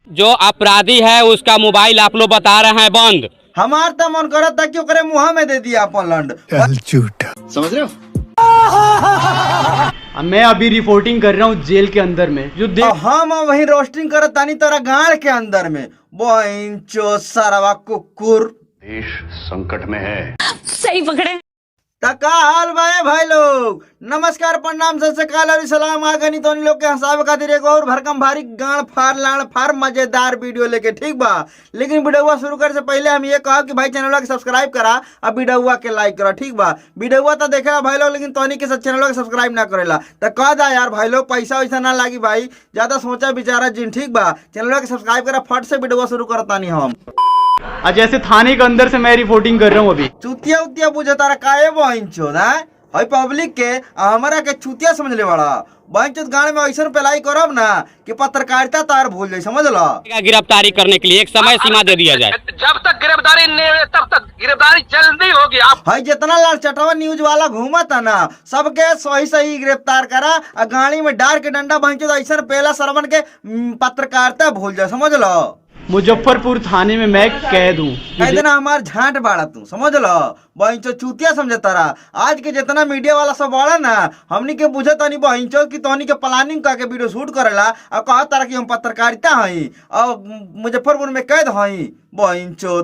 जो अपराधी है उसका मोबाइल आप लोग बता रहे हैं बंद। हमार तो मन करा था कि ओकरे मुँह में दे दिया अपन लंड। झूठा समझ रहे हो? मैं अभी रिपोर्टिंग कर रहा हूँ जेल के अंदर में जो हम वही रोस्टिंग करत तानी तोरा गाड़ के अंदर में। बोइंचो सरवा कुकुर। देश संकट में है। सही पकड़े। तका हाल भाई लोग, नमस्कार, प्रणाम, सत श्री अकाल और सलाम। आगनी तो लोग के हंसावे खातिर एक और भरकम भारी गाड़ फाड़ लाड़ फाड़ मजेदार वीडियो लेके, ठीक बा। लेकिन वीडियो शुरू करे से पहले हम ये कहा कि भाई चैनल के सब्सक्राइब करा और वीडियो के लाइक करा, ठीक बा। वीडियो तो देखेला भाई लोग, लेकिन तोनी के चैनल के सब्सक्राइब ना करेला तो कह दा यार भाई लोग, पैसा वैसा ना लागी भाई, ज्यादा सोचा विचारा जिन, ठीक बा। चैनल के सब्सक्राइब करा, फट से वीडियो शुरू करता नहीं हम। आज ऐसे थाने के अंदर से मैं रिपोर्टिंग कर रहा हूँ अभी। चुतिया उतिया बुझे तारा काहे बहनचोद है पब्लिक के हमारा के चुतिया समझ ले बड़ा। बहनचोद गाँव में ऐसा पेलाई करब ना कि पत्रकारिता तार भूल जाए, समझ लो। गिरफ्तारी करने के लिए एक समय सीमा दे दिया जाए। जब तक गिरफ्तारी नहीं हुई तब तक गिरफ्तारी जल्दी होगी। आप भाई जितना लाल चटवा न्यूज वाला घूमा था ना, सबके सही सही गिरफ्तार करा और गाड़ी में डार के डंडा बहनचोद ऐसा पहला सरवन के पत्रकारिता भूल जाए, समझ लो। मुजफ्फरपुर थाने में मैं कैद हूँ। कह देना हमार झांट बाड़ा तू, समझ लो। बहनचो चुतिया समझे तारा। आज के जितना मीडिया वाला सब बाड़ा ना, हमनी के बुझे तनी बहनचो की तोहनी के प्लानिंग करके वीडियो शूट करेला और कहा तारा कि हम पत्रकारिता हई और मुजफ्फरपुर में कैद हई। बहनचो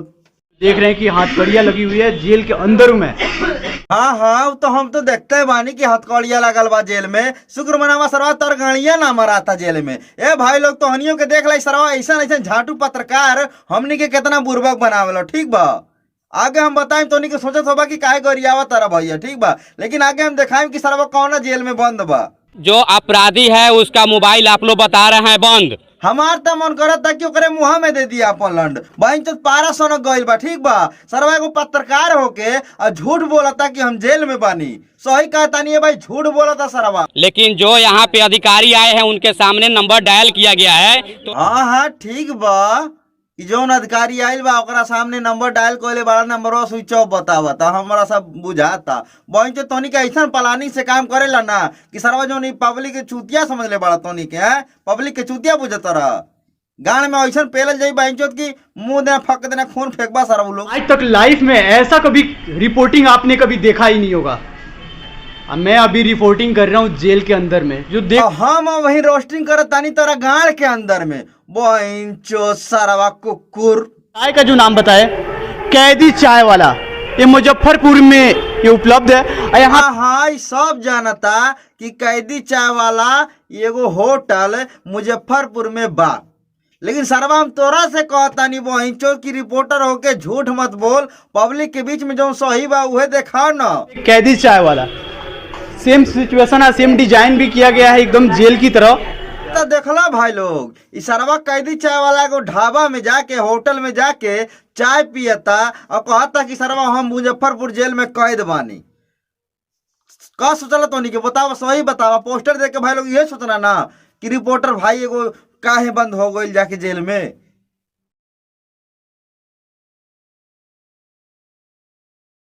देख रहे हैं कि हथकड़ियाँ लगी हुई है जेल के अंदर में। हाँ तो हम तो देखते हैं बानी की हथकड़िया लगल बा जेल में। शुक्र मनावा सरवा तर गाड़िया ना मरा था जेल में। ए भाई लोग तो हनियों के देख ला सरवा ऐसा ऐसा झाटू पत्रकार हमनी के कितना बुर्बक बनावेला, ठीक बा। आगे हम बताएं तो के सोचत होबा कि काहे गरियावा तारा भैया, ठीक बा। लेकिन आगे हम दिखाएं कि सरवा कौन जेल में बंद बा। जो अपराधी है उसका मोबाइल आप लोग बता रहे हैं बंद। हमार तो मन करत था कि ओकरे मुँह में दे दिया अपन लंड। बहन तो पारा सोनक गइल बा, ठीक बा। सरवा एगो पत्रकार होके और झूठ बोलता कि हम जेल में बानी। सही कहता नहीं है भाई, झूठ बोलता सरवा। लेकिन जो यहाँ पे अधिकारी आए हैं उनके सामने नंबर डायल किया गया है तो हाँ ठीक बा। जौन अधिकारी आयल बा ओकरा सामने नंबर डायल कोले बड़ा नंबर स्विच ऑफ बतावता, हमारा सब बुझाता। बहन तो तोनी के ऐसा प्लानिंग से काम करेला ना कि सरवा जो पब्लिक के चुतिया समझ ले बड़ा तोनी के है। पब्लिक के चुतिया बुझत रहा। गाँव में ऐसा पेल जाई बहनचोद की मुंह देना फक देना खून फेंकबा सारा लोग। आज तक लाइफ में ऐसा कभी रिपोर्टिंग आपने कभी देखा ही नहीं होगा। मैं अभी रिपोर्टिंग कर रहा हूँ जेल के अंदर में जो हम वही रोस्टिंग करत तानी तोरा गाड़ के अंदर में। बोइंचो सरवा कुकुर। चाय का जो नाम बताए, कैदी चाय वाला, ये मुजफ्फरपुर में ये उपलब्ध है। यहाँ हाँ सब जानता कि कैदी चाय वाला एगो होटल मुजफ्फरपुर में बा। लेकिन सरवा हम तोरा से कहता नहीं बहनचोद की रिपोर्टर होके झूठ मत बोल। पब्लिक के बीच में जो सही बा उहे दिखाओ ना। कैदी चाय वाला सेम सिचुएशन है, सेम डिजाइन भी किया गया है एकदम जेल की तरह। तो देखला भाई लोग, इस सरवा कैदी चाय वाला को ढाबा में जाके होटल में जाके चाय पियता और कहता कि सरवा हम मुजफ्फरपुर जेल में कैद बानी। का सोचला तो नहीं के बतावा, सही बतावा। पोस्टर देख के भाई लोग ये सोचना ना कि रिपोर्टर भाई एगो काहे बंद हो गई जाके जेल में।